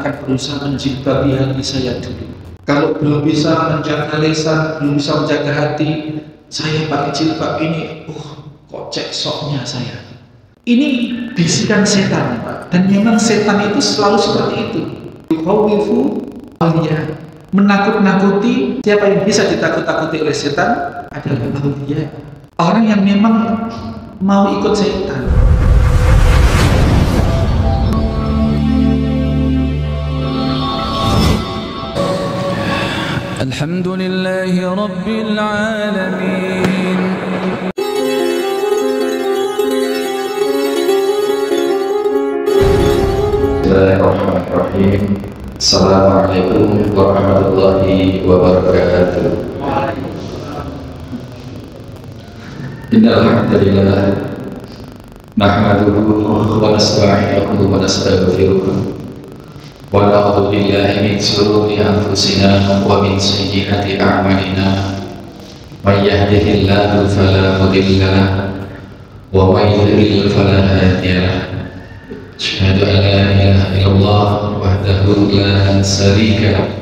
akan berusaha menjilbabi hati saya dulu. Kalau belum bisa menjaga lisan, belum bisa menjaga hati, saya pakai jilbab ini, kok cek soknya saya. Ini bisikan setan, Pak. Dan memang setan itu selalu seperti itu. Yukhawifu awliya, menakut-nakuti. Siapa yang bisa ditakut-takuti oleh setan adalah awliya, orang yang memang mau ikut setan. Alhamdulillahi Rabbil Alamin. Bismillahirrahmanirrahim. Assalamualaikum warahmatullahi wabarakatuh. Innal hamdalillah nahmaduhu wa nasta'inuhu wa nastaghfiruh wa na'udzu billahi min shururi anfusina wa min sayyiati a'malina. May yahdihillahu fala mudilla lahu wa may yudlil fala hadiya lahu. Asyhadu an la ilaha illallah wahdahu la syarika lahu.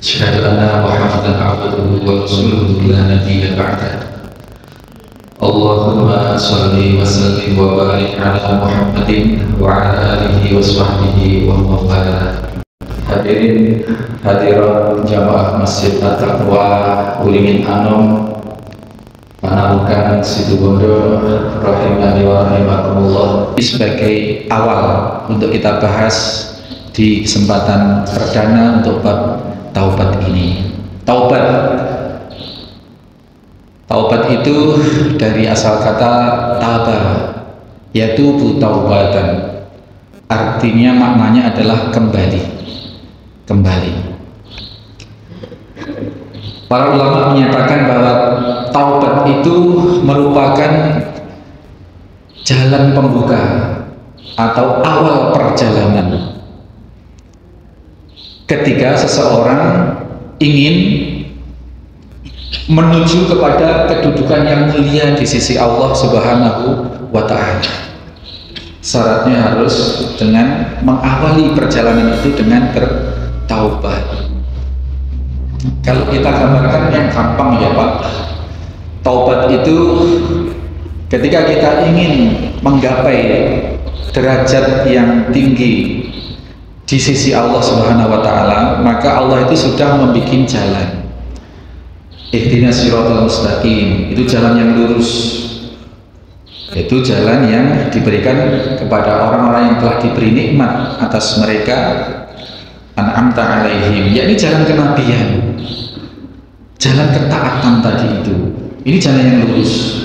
Asyhadu anna Muhammadan abduhu wa rasuluhu la nabiyya ba'dahu. Allahumma shalli wa sallim wa barik ala Muhammadin wa ala alihi wa sahbihi wa mawala. Hadirin hadirat jamaah Masjid At-Taqwa Ulingin Anom Panamukan Situbondo rahimani wa rahimakumullah. Sebagai awal untuk kita bahas di kesempatan perdana untuk bab taubat ini. Taubat itu dari asal kata taba, yaitu taubatan. Artinya maknanya adalah kembali. Para ulama menyatakan bahwa taubat itu merupakan jalan pembuka atau awal perjalanan ketika seseorang ingin menuju kepada kedudukan yang mulia di sisi Allah Subhanahu wa Ta'ala. Syaratnya harus dengan mengawali perjalanan itu dengan bertaubat. Kalau kita gambarkan yang gampang ya Pak, taubat itu ketika kita ingin menggapai derajat yang tinggi di sisi Allah Subhanahu wa Ta'ala, maka Allah itu sudah membuat jalan. Ihdinas siratal mustaqim, itu jalan yang lurus, itu jalan yang diberikan kepada orang-orang yang telah diberi nikmat atas mereka, an'amta alaihim, yakni jalan kenabian, jalan ketaatan tadi itu. Ini jalan yang lurus.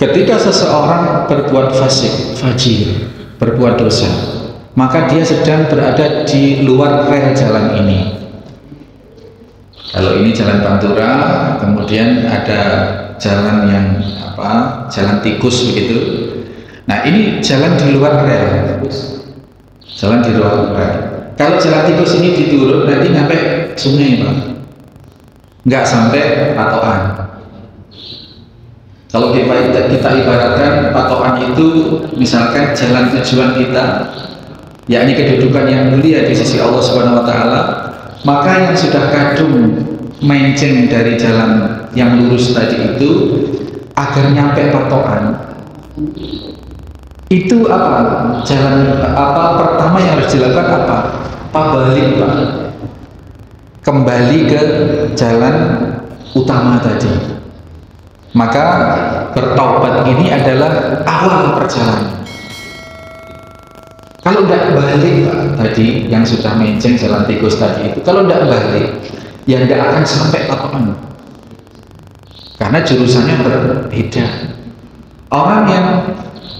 Ketika seseorang berbuat fasik, fajir, berbuat dosa, maka dia sedang berada di luar rel jalan ini. Kalau ini jalan pantura, kemudian ada jalan yang jalan tikus begitu. Nah ini jalan di luar rel, jalan di luar rel. Kalau jalan tikus ini diturun, nanti sampai sungai Pak, nggak sampai patokan. Kalau kita ibaratkan patokan itu misalkan jalan tujuan kita, yakni kedudukan yang mulia di sisi Allah Subhanahu wa Ta'ala, maka yang sudah kadung menceng dari jalan yang lurus tadi itu agar nyampe patokan itu jalan pertama yang harus dilakukan balik Pak, kembali ke jalan utama tadi. Maka bertaubat ini adalah awal perjalanan. Kalau tidak balik Pak, tadi yang sudah menceng jalan tikus tadi itu, kalau tidak balik ya tidak akan sampai patokan, karena jurusannya berbeda. Orang yang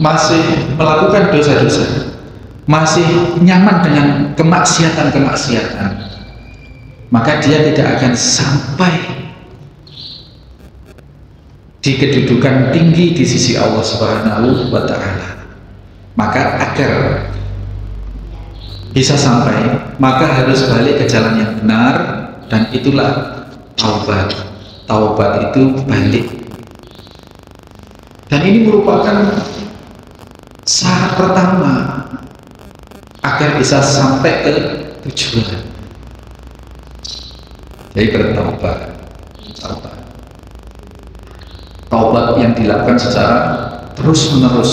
masih melakukan dosa-dosa, masih nyaman dengan kemaksiatan, maka dia tidak akan sampai di kedudukan tinggi di sisi Allah Subhanahu wa Ta'ala. Maka agar bisa sampai, maka harus balik ke jalan yang benar, dan itulah taubat. Taubat itu balik, dan ini merupakan syarat pertama agar bisa sampai ke tujuan. Jadi bertaubat, taubat yang dilakukan secara terus-menerus.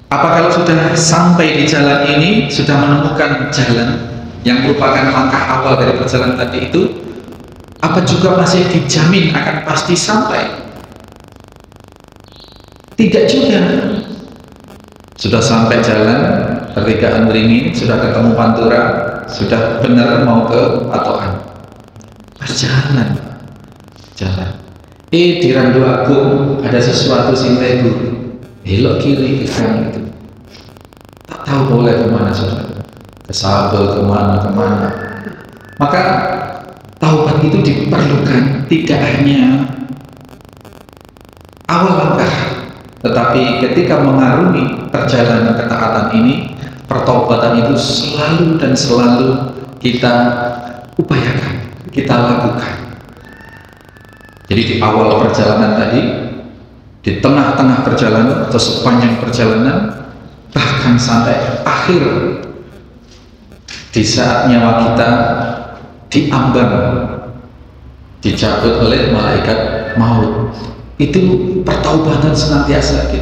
Apa kalau sudah sampai di jalan ini, sudah menemukan jalan yang merupakan langkah awal dari perjalanan tadi itu, apa juga masih dijamin akan pasti sampai? Tidak juga. Sudah sampai jalan, pertigaan beringin, sudah ketemu pantura, sudah benar mau ke patokan. Perjalanan, jalan. Di Randu Agung ada sesuatu sing lebu, belok kiri ke kanan itu. Tak tahu boleh kemana saudara, ke Sabel kemana. Maka taubat itu diperlukan tidak hanya awal langkah, tetapi ketika mengarungi perjalanan ketaatan ini, pertaubatan itu selalu dan selalu kita upayakan, kita lakukan. Jadi di awal perjalanan tadi, di tengah-tengah perjalanan atau sepanjang perjalanan, bahkan sampai akhir, di saat nyawa kita diambang, dicabut oleh malaikat maut, itu pertaubatan senantiasa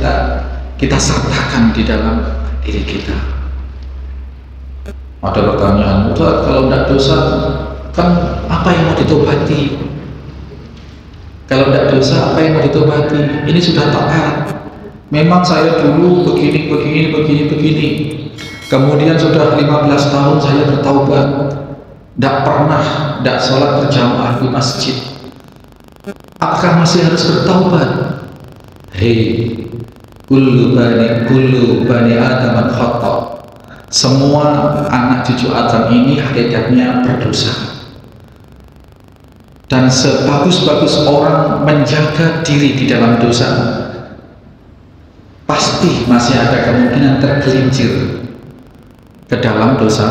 kita sertakan di dalam diri kita. Ada pertanyaan, kalau tidak dosa kan apa yang mau ditobati? Kalau tidak dosa apa yang mau ditobati? Ini sudah taat. Memang saya dulu begini. Kemudian sudah 15 tahun saya bertaubat. Tidak pernah sholat berjamaah di masjid. Apakah masih harus bertaubat? Hei, kullu bani Adam khata'. Semua anak cucu Adam ini hakikatnya berdosa. Dan sebagus-bagus orang menjaga diri di dalam dosa, pasti masih ada kemungkinan tergelincir ke dalam dosa.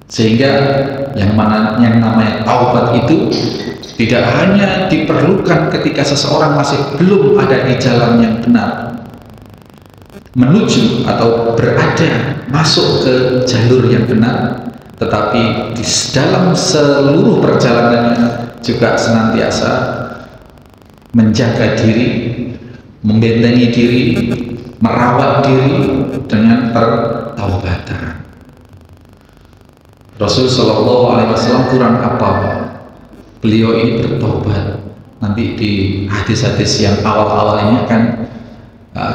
Sehingga yang namanya taubat itu tidak hanya diperlukan ketika seseorang masih belum ada di jalan yang benar, menuju atau berada masuk ke jalur yang benar, tetapi di dalam seluruh perjalanannya juga senantiasa menjaga diri, membentengi diri, merawat diri dengan pertaubatan. Rasul Shallallahu Alaihi Wasallam kurang apa? Beliau ini bertobat. Nanti di hadis-hadis yang awal-awal ini akan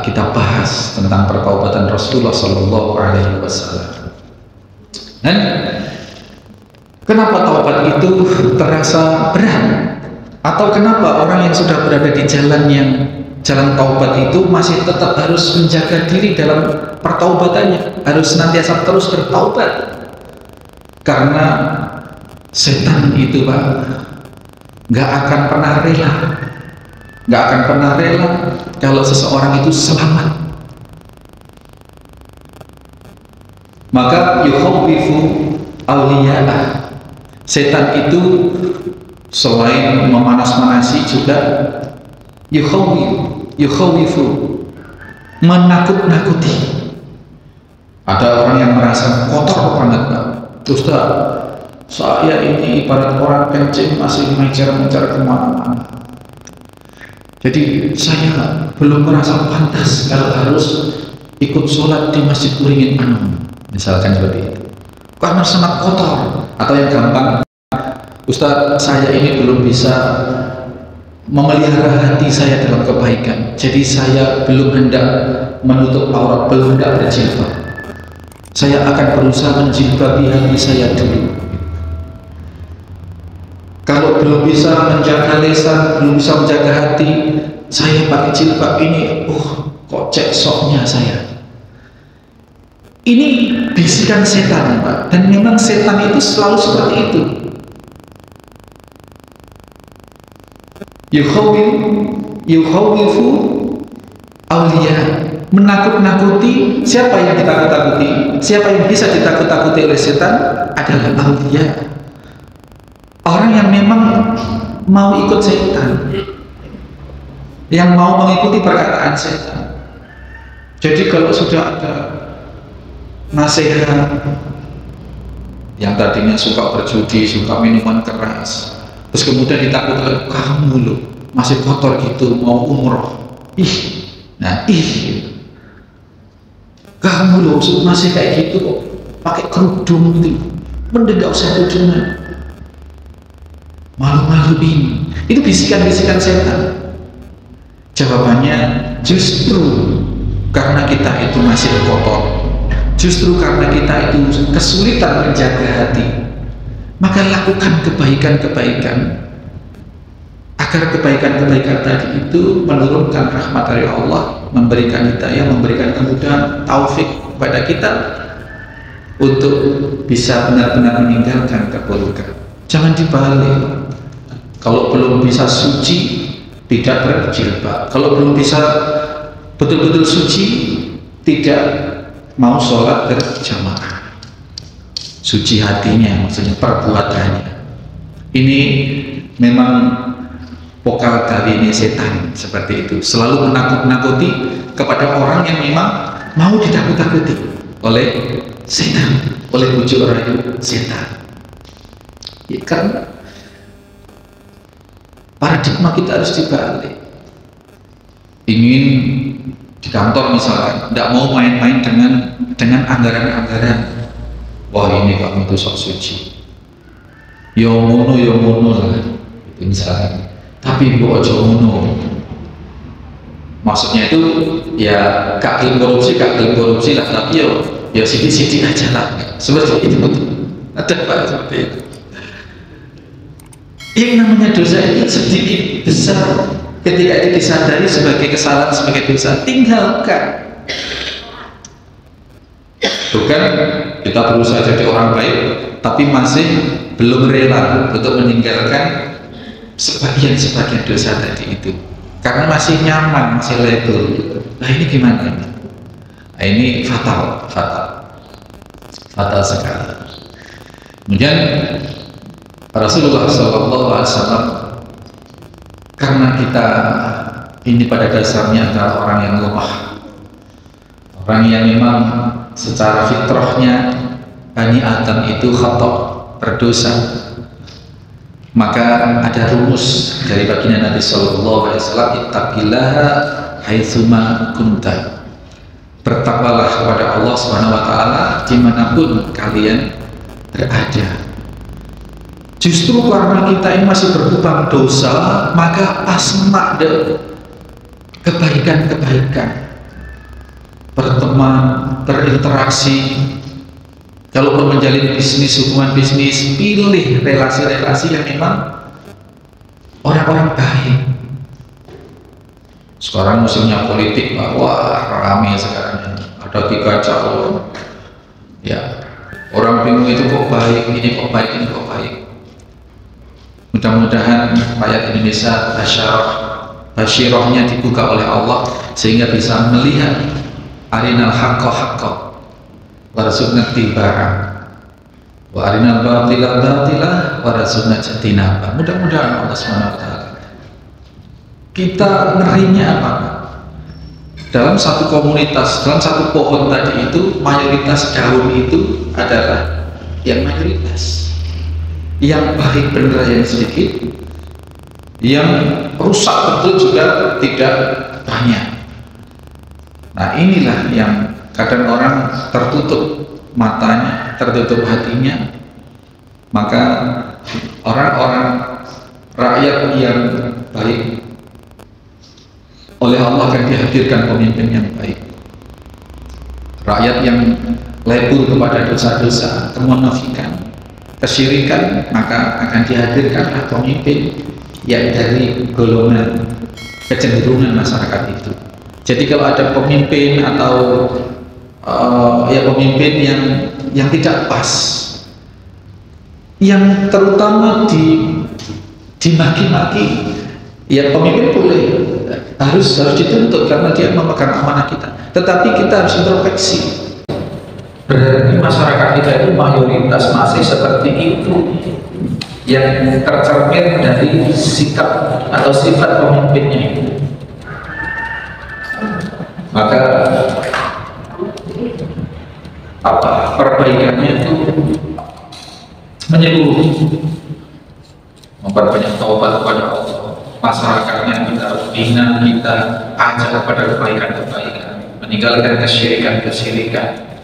kita bahas tentang pertaubatan Rasulullah Shallallahu Alaihi Wasallam. Dan kenapa taubat itu terasa berat? Atau kenapa orang yang sudah berada di jalan taubat itu masih tetap harus menjaga diri dalam pertaubatannya, harus senantiasa terus bertaubat? Karena setan itu Pak nggak akan pernah rela kalau seseorang itu selamat. Maka yukhawwifu awliya'ah, setan itu selain memanas-manasi juga yukhawwifu, menakut-nakuti. Ada orang yang merasa kotor banget Pak, Ustaz, saya ini ibarat orang kencing masih mengejar-mengejar kemana-mana. Jadi saya belum merasa pantas kalau harus ikut sholat di Masjid Kuringin Anum, misalkan seperti itu, karena sangat kotor. Atau yang gampang, Ustaz, saya ini belum bisa memelihara hati saya dalam kebaikan, jadi saya belum hendak menutup aurat, belum hendak berjilbab. Saya akan berusaha menjilbabi hati saya dulu. Kalau belum bisa menjaga lisan, belum bisa menjaga hati, saya pakai jilbab ini, kok cek soknya saya. Ini bisikan setan Pak, dan memang setan itu selalu seperti itu. Yukhawwifu awliya, menakut-nakuti. Siapa yang ditakut-takuti? Siapa yang bisa ditakut-takuti oleh setan? Adalah awliya, orang yang memang mau ikut setan, yang mau mengikuti perkataan setan. Jadi kalau sudah ada nasihat, yang tadinya suka berjudi, suka minuman keras, terus kemudian ditakutkan, kamu loh masih kotor gitu mau umroh, kamu loh masih kayak gitu kok pakai kerudung gitu, mending gak usah kerudungan, malu-maluin. Itu bisikan-bisikan setan. Jawabannya, justru karena kita itu masih kotor, justru karena kita itu kesulitan menjaga hati, maka lakukan kebaikan-kebaikan agar kebaikan-kebaikan tadi itu menurunkan rahmat dari Allah, memberikan hidayah, memberikan kemudahan, taufik kepada kita untuk bisa benar-benar meninggalkan keburukan. Jangan dibalik. Kalau belum bisa suci, tidak berjilbab. Kalau belum bisa betul-betul suci, tidak mau sholat berjamaah. Suci hatinya, maksudnya perbuatannya. Ini memang vokal dari ini setan seperti itu. Selalu menakut-nakuti kepada orang yang memang mau ditakut-takuti oleh setan, oleh bujuk rayu setan. Ya, karena paradigma kita harus dibalik. Ingin di kantor misalkan, tidak mau main-main dengan anggaran-anggaran. Wah, ini kamu itu sok suci. Yo mono lah, itu misalkan. Tapi mbok ojo ngono. Maksudnya itu ya gak gelem korupsi lah, tapi yo sidik-sidik aja lah. Seperti itu. Ada Pak seperti itu. Yang namanya dosa itu sedikit besar, ketika itu disadari sebagai kesalahan, sebagai dosa, tinggalkan. Bukan kita berusaha jadi orang baik, tapi masih belum rela untuk meninggalkan sebagian dosa tadi itu, karena masih nyaman, masih level. Nah ini gimana? Nah, ini fatal sekali. Kemudian Rasulullah SAW, karena kita ini pada dasarnya adalah orang yang lemah, orang yang memang secara fitrahnya Bani Adam itu khata', berdosa, maka ada rumus dari baginda Nabi SAW, ittaqillaha haitsuma kunta, bertakwalah kepada Allah SWT dimanapun kalian berada. Justru karena kita ini masih berlubang dosa, maka asma kebaikan-kebaikan, berteman, berinteraksi. Kalau perlu menjalin bisnis, hubungan bisnis, pilih relasi-relasi yang memang orang-orang baik. Sekarang musimnya politik, wah ramai sekarang, ada 3 calon. Ya, orang bingung itu kok baik, ini kok baik, ini kok baik. Mudah-mudahan rakyat Indonesia basyirahnya dibuka oleh Allah sehingga bisa melihat arinal haqqa warzuqna tibarang wa arinal batila warzuqna jatinaba. Mudah-mudahan Allah SWT. Kita ngerinya apa? Dalam satu komunitas, dalam satu pohon tadi itu, mayoritas daun itu adalah yang mayoritas, yang baik benar yang sedikit, yang rusak betul juga tidak banyak. Nah inilah yang kadang orang tertutup matanya, tertutup hatinya, maka orang-orang rakyat yang baik oleh Allah akan dihadirkan pemimpin yang baik. Rakyat yang lebur kepada dosa-dosa, kemunafikan, kesyirikan, maka akan dihadirkanlah pemimpin yang dari golongan kecenderungan masyarakat itu. Jadi kalau ada pemimpin atau pemimpin yang tidak pas, yang terutama dimaki-maki, ya pemimpin boleh harus dituntut karena dia memegang amanah kita, tetapi kita harus introspeksi. Berarti masyarakat kita itu mayoritas masih seperti itu, yang tercermin dari sikap atau sifat pemimpinnya itu. Maka perbaikannya itu menyeluruh, memperbanyak taubat kepada Allah, masyarakatnya kita bina, kita ajak kepada kebaikan-kebaikan, meninggalkan kesyirikan-kesyirikan,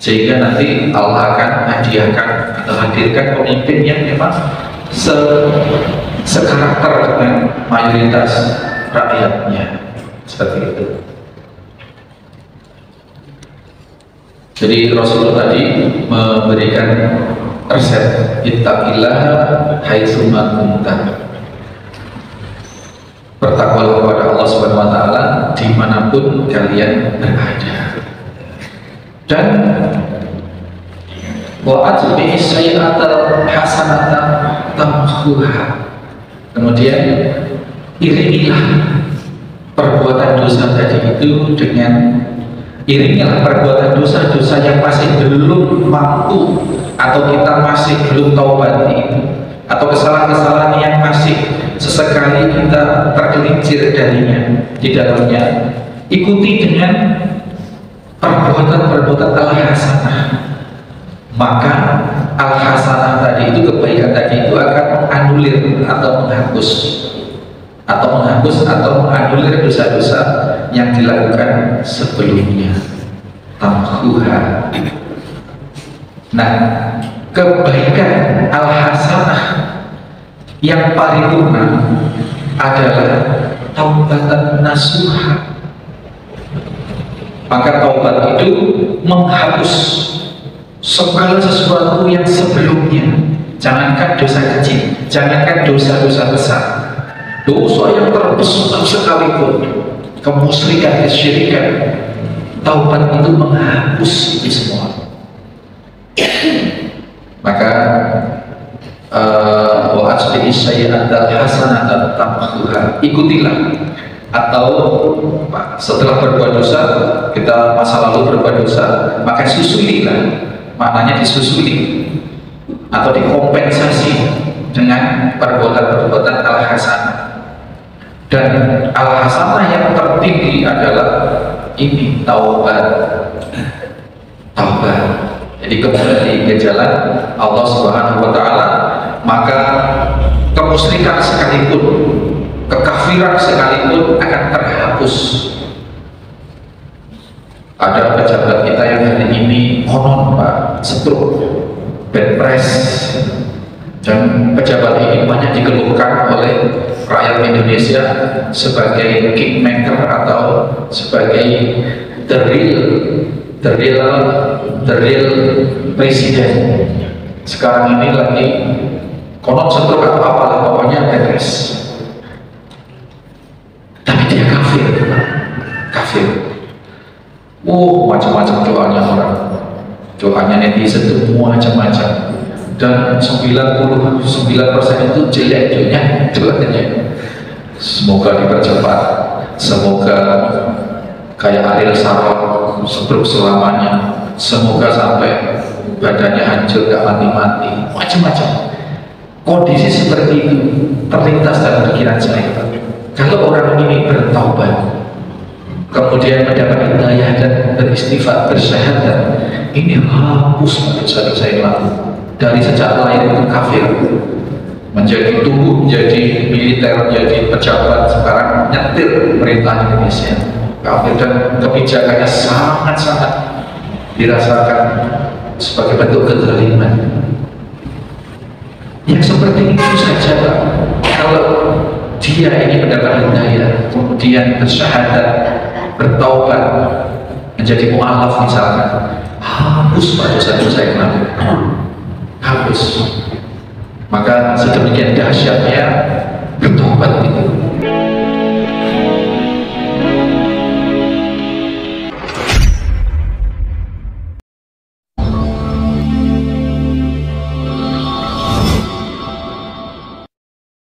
sehingga nanti Allah akan hadiahkan atau hadirkan pemimpin yang memang sekarakter dengan mayoritas rakyatnya, seperti itu. Jadi Rasulullah tadi memberikan resep, ittaqillah haitsu ma kunta. Bertakwalah kepada Allah Subhanahu wa taala dimanapun kalian berada. Dan wa atbi'is sayyi'atal hasanata tamhuha. Kemudian iringilah perbuatan dosa tadi itu dengan iringilah perbuatan dosa-dosa yang masih belum mampu atau kita masih belum taubati itu, atau kesalahan-kesalahan yang masih sesekali kita tergelincir darinya di dalamnya, ikuti dengan perbuatan-perbuatan al-hasanah. Maka al-hasanah tadi itu, kebaikan tadi itu akan menganulir atau menghapus atau menganulir dosa-dosa yang dilakukan sebelumnya. Tamhuha. Nah, kebaikan al-hasanah yang paripurna adalah taubatan nasuha. Maka taubat itu menghapus segala sesuatu yang sebelumnya. Jangankan dosa kecil, jangankan dosa-dosa besar, dosa yang terbesar sekalipun, kemusyrikan, kesyirikan, taubat itu menghapus itu semua. Maka wa asbi'is sayyi'atal hasanata tamhuha, ikutilah, atau setelah berbuat dosa, kita masa lalu berbuat dosa, maka susulilah, maknanya disusuli atau dikompensasi dengan perbuatan-perbuatan al-hasanah. Dan al-hasanah yang tertinggi adalah ini, taubat. Jadi kembali ke jalan Allah Subhanahu wa taala, maka kemusyrikan sekalipun, kekafiran sekalipun akan terhapus. Ada pejabat kita yang hari ini konon Pak stroke, bed rest, dan pejabat ini banyak dikeluhkan oleh rakyat Indonesia sebagai kingmaker atau sebagai the real presiden. Sekarang ini lagi konon stroke atau apalah, pokoknya bed rest. Tapi dia kafir. Macam-macam doanya orang, doanya netizen itu macam-macam, dan 99% itu jelek doanya. Semoga dipercepat, semoga kayak Ariel Sharon stroke selamanya, semoga sampai badannya hancur gak mati-mati, macam-macam. Kondisi seperti itu terlintas dalam pikiran saya. Kalau orang ini bertaubat, kemudian mendapat hidayah dan beristighfar, bersyahadat, ini hapus dosa-dosa yang lalu. Dari sejak lahir itu kafir, menjadi tumbuh menjadi militer, menjadi pejabat, sekarang nyetir pemerintah Indonesia, kafir, dan kebijakannya sangat-sangat dirasakan sebagai bentuk kezaliman. Yang seperti itu saja Pak, kalau dia ini mendapat hidayah, kemudian bersyahadat, bertaubat, menjadi mu'alaf misalkan, hapus pada dosa-dosa yang lalu, hapus. Maka sedemikian dahsyatnya bertobat itu.